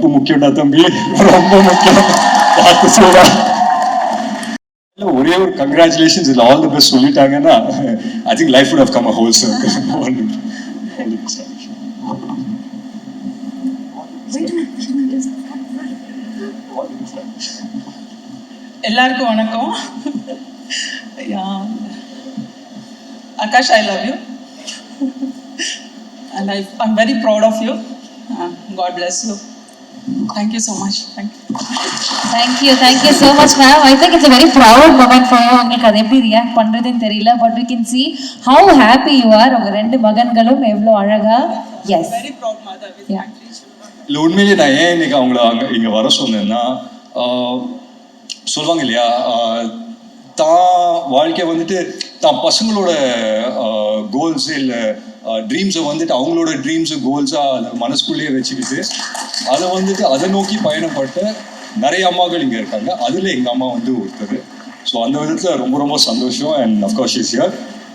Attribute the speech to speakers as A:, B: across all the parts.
A: உப்பு முக்கியம்டா தம்பி, ரொம்ப முக்கியம். பார்த்து சொல்றா. ஒரே ஒரு கங்க்ராச்சுலேஷன்ஸ் இல்லை ஆல் தி பெஸ்ட் சொல்லிட்டாங்கன்னா I think life would have come a whole circle.
B: எல்லாருக்கும் வணக்கம். Akash, I love you and I'm very proud of you. God bless you. Thank you so much.
C: Thank you so much ma'am. I think it's a very proud moment for you. உங்களுக்கு அது எப்படி react பண்றதுன்னு தெரியல, but we can see how happy you are. உங்க ரெண்டு மகன்களும் எவ்வளவு அழகா. Yes,
B: very proud mother with my three children.
A: இல்லை உண்மையிலேயே நான் ஏன் இன்னைக்கு அவங்கள இங்கே வர சொன்னேன்னா, சொல்லுவாங்க இல்லையா, தான் வாழ்க்கையை வந்துட்டு தான் பசங்களோட கோல்ஸு இல்லை ட்ரீம்ஸை வந்துட்டு அவங்களோட ட்ரீம்ஸு கோல்ஸாக அதை மனசுக்குள்ளேயே வச்சுக்கிட்டு அதை வந்துட்டு அதை நோக்கி பயணப்பட்ட நிறைய அம்மாக்கள் இங்கே இருக்காங்க. அதில் எங்கள் அம்மா வந்து ஒருத்தர். ஸோ அந்த விதத்தில் ரொம்ப ரொம்ப சந்தோஷம். And of course is here.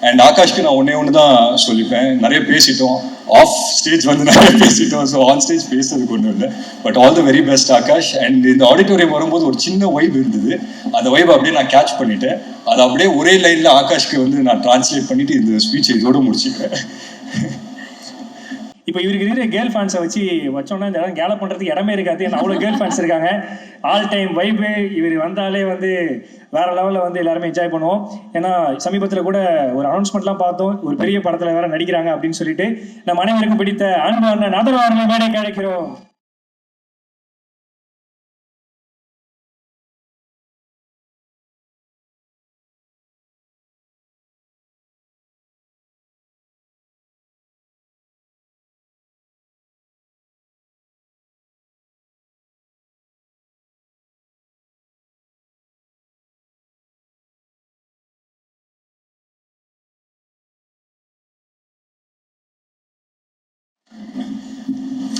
A: And ஆகாஷ்க்கு நான் ஒன்று தான் சொல்லிப்பேன், நிறைய பேசிட்டோம், ஆஃப் ஸ்டேஜ் வந்து நிறைய பேசிட்டோம், ஸோ ஆன் ஸ்டேஜ் பேசுறதுக்கு ஒன்றும் இல்லை. But all the very best Akash. And இந்த ஆடிட்டோரியம் வரும்போது ஒரு சின்ன வைப் இருந்தது, அந்த வைப் அப்படியே நான் கேட்ச் பண்ணிட்டேன். அதை அப்படியே ஒரே லைனில் ஆகாஷ்க்கு வந்து நான் டிரான்ஸ்லேட் பண்ணிட்டு இந்த ஸ்பீச் இதோடு முடிச்சுக்கிறேன்.
D: இப்போ இவருக்கு இருக்கிற கேர்ள் ஃபேன்ஸை வச்சோன்னா இந்த இடம் கேலப் பண்ணுறதுக்கு இடமே இருக்காது. ஏன்னா அவ்வளோ கேர்ள் ஃபேன்ஸ் இருக்காங்க. ஆல் டைம் வைப்பு. இவர் வந்தாலே வேற லெவலில் எல்லாருமே என்ஜாய் பண்ணுவோம். ஏன்னா சமீபத்தில் கூட ஒரு அனௌன்ஸ்மெண்ட்லாம் பார்த்தோம், ஒரு பெரிய படத்தில் வேற நடிக்கிறாங்க அப்படின்னு சொல்லிட்டு. நம்ம அனைவருக்கும் பிடித்த அன்பு அண்ணன் ஆதரவாளர்களை மேடை கிடைக்கிறோம்.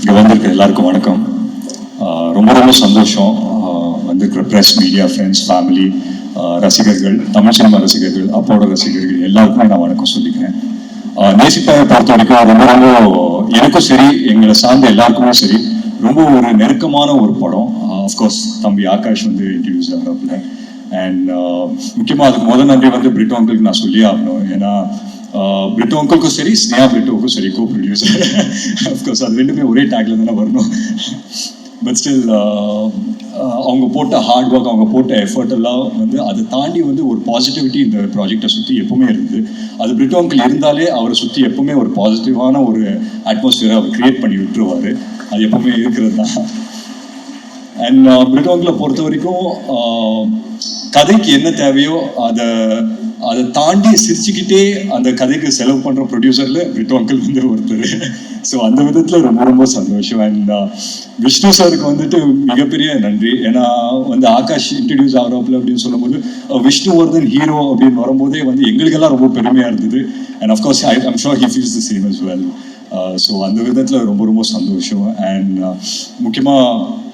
A: இங்கே வந்திருக்க எல்லாருக்கும் வணக்கம். ரொம்ப ரொம்ப சந்தோஷம். வந்திருக்கிற ப்ரெஸ், மீடியா, ஃப்ரெண்ட்ஸ், ஃபேமிலி, ரசிகர்கள், தமிழ் சினிமா ரசிகர்கள், அப்பாவோட ரசிகர்கள் எல்லாருக்குமே நான் வணக்கம் சொல்லிக்கிறேன். நேசிப்பாயை பொறுத்த வரைக்கும் ரொம்ப ரொம்ப எனக்கும் சரி, எங்களை சார்ந்த எல்லாருக்குமே சரி, ரொம்ப ஒரு நெருக்கமான ஒரு படம். அஃப்கோர்ஸ் தம்பி ஆகாஷ் இன்ட்ரடியூஸ் ஆகிறாப்புல. அண்ட் முக்கியமாக அதுக்கு முதல் நன்றி பிரிட்டோ அங்கிளுக்கு நான் சொல்லியே ஆகணும். ஏன்னா பிரிட்டோ அங்கிளுக்கும் சரி, ஸ்னேஹா பிரிட்டோவுக்கும் சரி, கோ ப்ரொடியூசர். அஃப்கோர்ஸ் அது ரெண்டுமே ஒரே டேக்ல தானே வரணும். பட் ஸ்டில் அவங்க போட்ட ஹார்ட் ஒர்க், அவங்க போட்ட எஃபர்ட் எல்லாம் அதை தாண்டி ஒரு பாசிட்டிவிட்டி இந்த ப்ராஜெக்டை சுற்றி எப்பவுமே இருந்தது. அது பிரிட்டோ அங்கிள் இருந்தாலே அவரை சுற்றி எப்பவுமே ஒரு பாசிட்டிவான ஒரு அட்மாஸ்பியரை அவர் கிரியேட் பண்ணி விட்டுருவார். அது எப்பவுமே இருக்கிறது தான். அண்ட் பிரிட்டோ அங்கிளை பொறுத்த வரைக்கும் கதைக்கு என்ன தேவையோ அதை தாண்டி சிரிச்சுக்கிட்டே அந்த கதைக்கு செலவு பண்ணுற ப்ரொடியூசரில் பிரிட்டோ அங்கிள் ஒருத்தர். ஸோ அந்த விதத்தில் ரொம்ப ரொம்ப சந்தோஷம். அண்ட் விஷ்ணு சாருக்கு மிகப்பெரிய நன்றி. ஏன்னா ஆகாஷ் இன்ட்ரடியூஸ் ஆகிறோப்பில் அப்படின்னு சொல்லும்போது விஷ்ணுவர்தன் ஹீரோ அப்படின்னு வரும்போதே எங்களுக்கெல்லாம் ரொம்ப பெருமையாக இருந்தது. And of course I'm sure he feels the same as well. So அந்த விதத்தில் ரொம்ப ரொம்ப சந்தோஷம். அண்ட் முக்கியமாக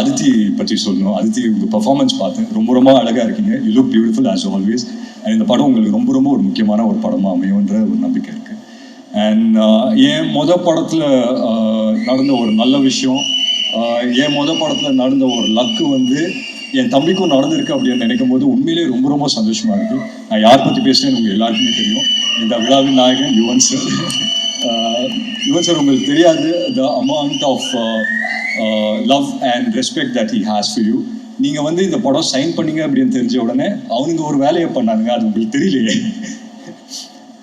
A: அதித்தி பற்றி சொல்லணும். அதித்தி உங்கள் பர்ஃபார்மன்ஸ் பார்த்தேன், ரொம்ப ரொம்ப அழகாக இருக்கீங்க. You look beautiful as always. And இந்த படம் உங்களுக்கு ரொம்ப ரொம்ப ஒரு முக்கியமான ஒரு படமாக அமையுன்ற ஒரு நம்பிக்கை இருக்குது. அண்ட் என் படத்தில் நடந்த ஒரு நல்ல விஷயம், என் படத்தில் நடந்த ஒரு லக்கு என் தம்பிக்கும் நடந்திருக்கு அப்படின்னு நினைக்கும் போது உண்மையிலே ரொம்ப ரொம்ப சந்தோஷமாக இருக்குது. நான் யார் பற்றி பேசுகிறேன்னு உங்களுக்கு எல்லாருக்குமே தெரியும். இந்த விழாவின் நாயகன் யுவன் சார். யுவன் சார் உங்களுக்கு தெரியாது the amount of love and respect that he has for you. நீங்கள் இந்த படம் சைன் பண்ணீங்க அப்படின்னு தெரிஞ்ச உடனே அவனுங்க ஒரு வேலையை பண்ணானுங்க, அது உங்களுக்கு தெரியலையே.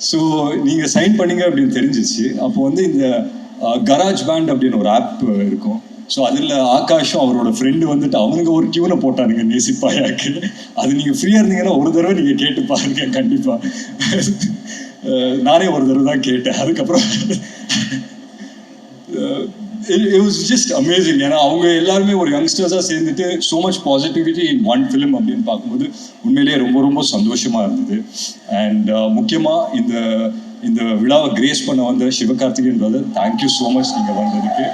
A: ஸோ நீங்கள் சைன் பண்ணீங்க அப்படின்னு தெரிஞ்சிச்சு. அப்போ இந்த கராஜ் பேண்ட் அப்படின்னு ஒரு ஆப் இருக்கும். ஸோ அதில் ஆகாஷும் அவரோட ஃப்ரெண்டு அவனுங்க ஒரு டியூனை போட்டானுங்க நேசிப்பாயாக்கு. அது நீங்கள் ஃப்ரீயாக இருந்தீங்கன்னா ஒரு தடவை நீங்கள் கேட்டு பாருங்க. கண்டிப்பாக நானே ஒரு தடவை தான் கேட்டேன். அதுக்கப்புறம் it was just amazing. ஏன்னா அவங்க எல்லாருமே ஒரு யங்ஸ்டர்ஸாக சேர்ந்துட்டு so much positivity in one film அப்படின்னு பார்க்கும்போது உண்மையிலேயே ரொம்ப ரொம்ப சந்தோஷமாக இருந்தது. அண்ட் முக்கியமாக இந்த விழாவை கிரேஸ் பண்ண வந்த Sivakarthikeyan brother, thank you so much நீங்கள் வந்ததுக்கு.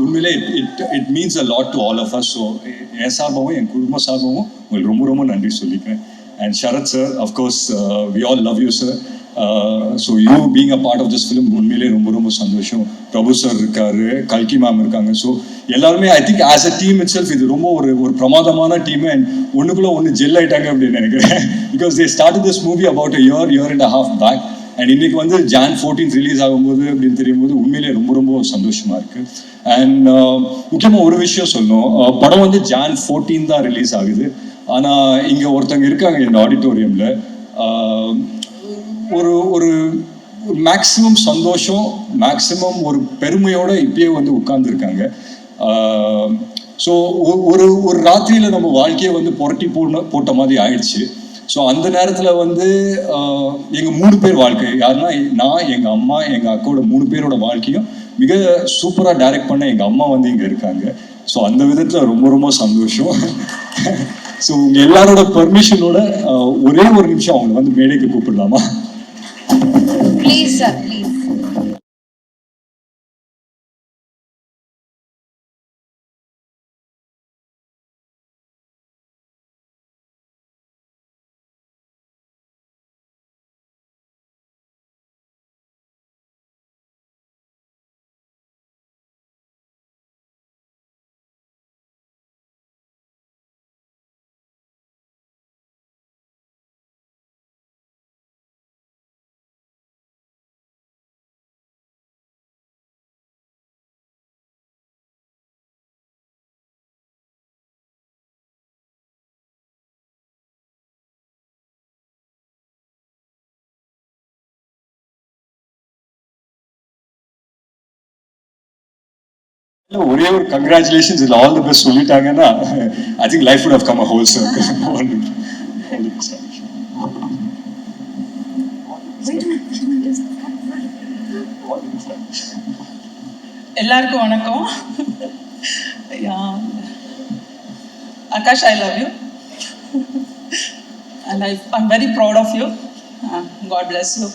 A: உண்மையிலே it means a lot to all of us. So என் சார்பாகவும் என் குடும்ப சார்பாகவும் உங்களுக்கு ரொம்ப ரொம்ப நன்றி சொல்லிக்கிறேன். And Sharath sir, of course we all love you sir. So you being a part of this film உண்மையிலே ரொம்ப ரொம்ப சந்தோஷம். பிரபு சார் இருக்காரு, கல்கி மேம் இருக்காங்க. ஸோ எல்லாருமே I think as a team it self இது ரொம்ப ஒரு பிரமாதமான டீம் அண்ட் ஒன்றுக்குள்ள ஒன்று ஜெல் ஆயிட்டாங்க அப்படின்னு நினைக்கிறேன். Because they start this movie about year and half back and இன்னைக்கு வந்து Jan 14 ரிலீஸ் ஆகும்போது அப்படின்னு தெரியும் போது உண்மையிலே ரொம்ப ரொம்ப சந்தோஷமா இருக்கு. அண்ட் முக்கியமாக ஒரு விஷயம் சொல்லணும், படம் வந்து Jan 14 தான் ரிலீஸ் ஆகுது. ஆனால் இங்கே ஒருத்தங்க இருக்காங்க இந்த ஆடிட்டோரியமில், ஒரு ஒரு மேக்சிமம் சந்தோஷம், மேக்சிமம் ஒரு பெருமையோட இப்பயே வந்து உட்கார்ந்துருக்காங்க. ஸோ ஒரு ராத்திரியில் நம்ம வாழ்க்கையை வந்து புரட்டி போட்ட மாதிரி ஆயிடுச்சு. ஸோ அந்த நேரத்தில் வந்து எங்கள் 3 பேர் வாழ்க்கை, யாருன்னா நான், எங்கள் அம்மா, எங்கள் அக்காவோட 3 பேரோட வாழ்க்கையும் மிக சூப்பராக டைரக்ட் பண்ண எங்கள் அம்மா வந்து இங்கே இருக்காங்க. ஸோ அந்த விதத்தில் ரொம்ப ரொம்ப சந்தோஷம். ஸோ உங்கள் எல்லாரோட பர்மிஷனோட ஒரே ஒரு நிமிஷம் அவங்களை வந்து மேடைக்கு கூப்பிடலாமா?
C: Please sir, please.
A: ஒரே ஒரு கங்க்ராச்சுலேஷன்ஸ் இல்லை ஆல் தி பெஸ்ட் சொல்லிட்டாங்கன்னா I think life would have come a whole circle.
B: எல்லாருக்கும் வணக்கம். Akash, I love you and I'm very proud of you. God bless you.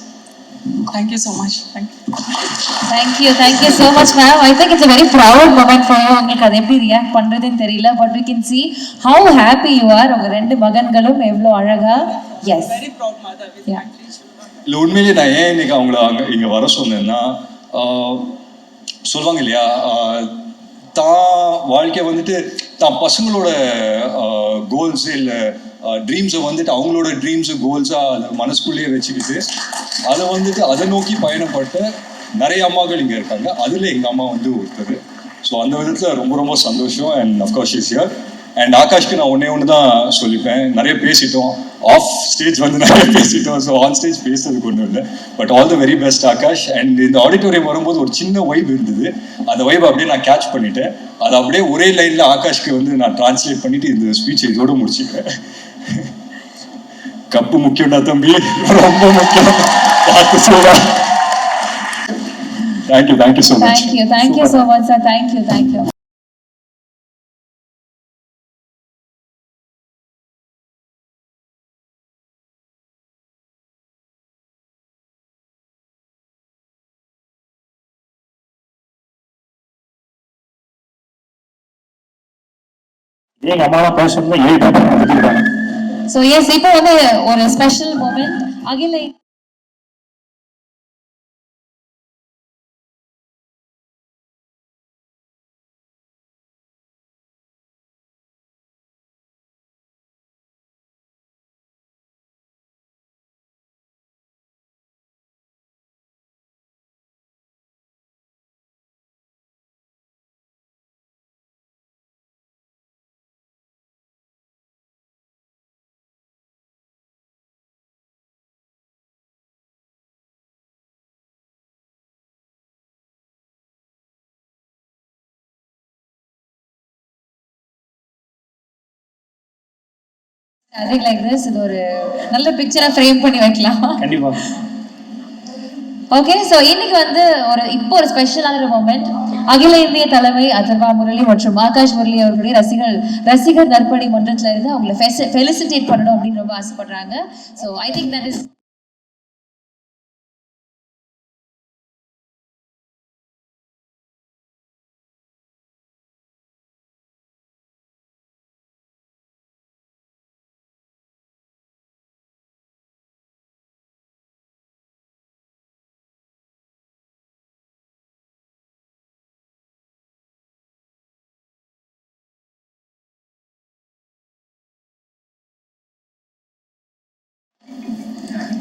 B: Thank you so much.
C: Thank you so much ma'am. I think it's a very proud moment for you. உங்களுக்கு அது எப்படி react பண்றதுன்னு தெரியல, but we can see how happy you are. உங்க 2 மகன்களும் எவ்வளவு அழகா. Yes,
B: Very proud mother with my 3 children.
A: இல்லை உண்மையிலேயே நான் ஏன் இன்னைக்கு அவங்கள இங்கே வர சொன்னேன்னா, சொல்லுவாங்க இல்லையா, தான் வாழ்க்கையை வந்துட்டு தான் பசங்களோட கோல்ஸு இல்லை ட்ரீம்ஸை வந்துட்டு அவங்களோட ட்ரீம்ஸு கோல்ஸாக அதை மனசுக்குள்ளேயே வச்சுக்கிட்டு அதை வந்துட்டு அதை நோக்கி பயணப்பட்ட நிறைய அம்மாக்கள் இங்கே இருக்காங்க. அதில் எங்கள் அம்மா வந்து ஒருத்தர். ஸோ அந்த விதத்தில் ரொம்ப ரொம்ப சந்தோஷம். And of course is here. And ஆகாஷ்க்கு நான் ஒன்று தான் சொல்லிப்பேன், நிறைய பேசிட்டோம், ஆஃப் ஸ்டேஜ் வந்து நிறைய பேசிட்டோம். ஸோ ஆன் ஸ்டேஜ் பேசுறதுக்கு ஒன்றும் இல்லை. But all the very best Akash. And இந்த ஆடிட்டோரியம் வரும்போது ஒரு சின்ன வைப் இருந்தது, அந்த வைப் அப்படியே நான் கேட்ச் பண்ணிட்டேன். அதை அப்படியே ஒரே லைனில் ஆகாஷ்க்கு வந்து நான் டிரான்ஸ்லேட் பண்ணிட்டு இந்த ஸ்பீச் இதோடு முடிச்சுக்கிறேன். கப்பு முக்கியம்டா தம்பி, ரொம்ப முக்கியம், பார்த்து சொல்றா. Thank you so much.
C: Thank you so much sir. Thank you.
D: எங்கள் அம்மா தான் பேசணும்னா ஏறிட்டாங்க.
C: So yes, இப்போ வந்து ஒரு ஸ்பெஷல் மூமெண்ட். அகில I think like this, இது ஒரு நல்ல பிக்சரா ஃப்ரேம் பண்ணி வைக்கலாம்.
D: கண்டிப்பா.
C: ஓகே, ஸோ இன்னைக்கு வந்து இப்போ ஒரு ஸ்பெஷலான ஒரு மூமெண்ட். அகில இந்திய தலைமை அதர்வா முரளி மற்றும் ஆகாஷ் முரளி அவர்களுடைய ரசிகர் நற்பணி மன்றத்துல இருந்து அவங்களை ஃபெலிசிட்டேட் பண்ணணும் அப்படின்னு ரொம்ப ஆசைப்படுறாங்க. So I think that is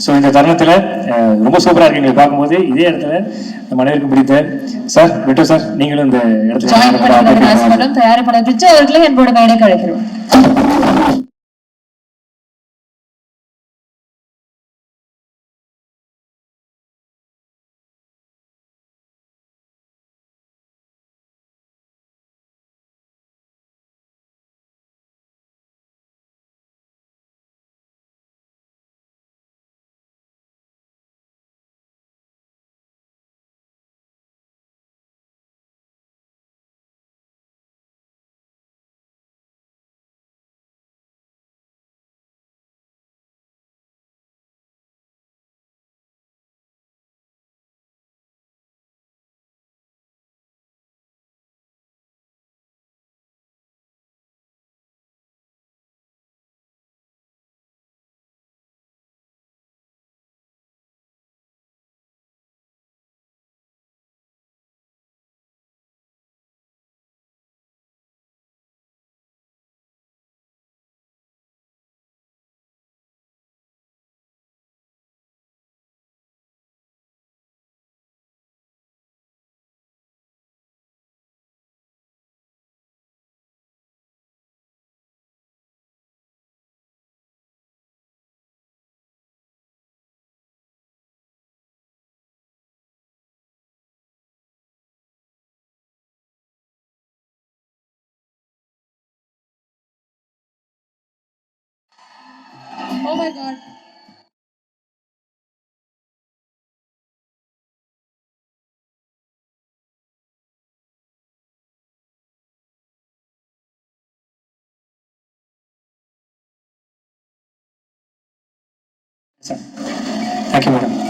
D: so இந்த தருணத்தில் ரொம்ப சூப்பராக இருக்கு எங்களை பார்க்கும்போது. இதே இடத்துல நம்ம அனைவருக்கும் பிடித்த சார் விட்டோ சார், நீங்களும் இந்த
C: ஜாயின் பண்ணுறதுக்கு
D: இடத்துல
C: ஆசைப்படும் தயாரிப்பாளர் பிரிட்ஜு அவர்களை என்னோட மேடை கழிக்கிறோம்.
B: Oh my God.
D: Thank you madam.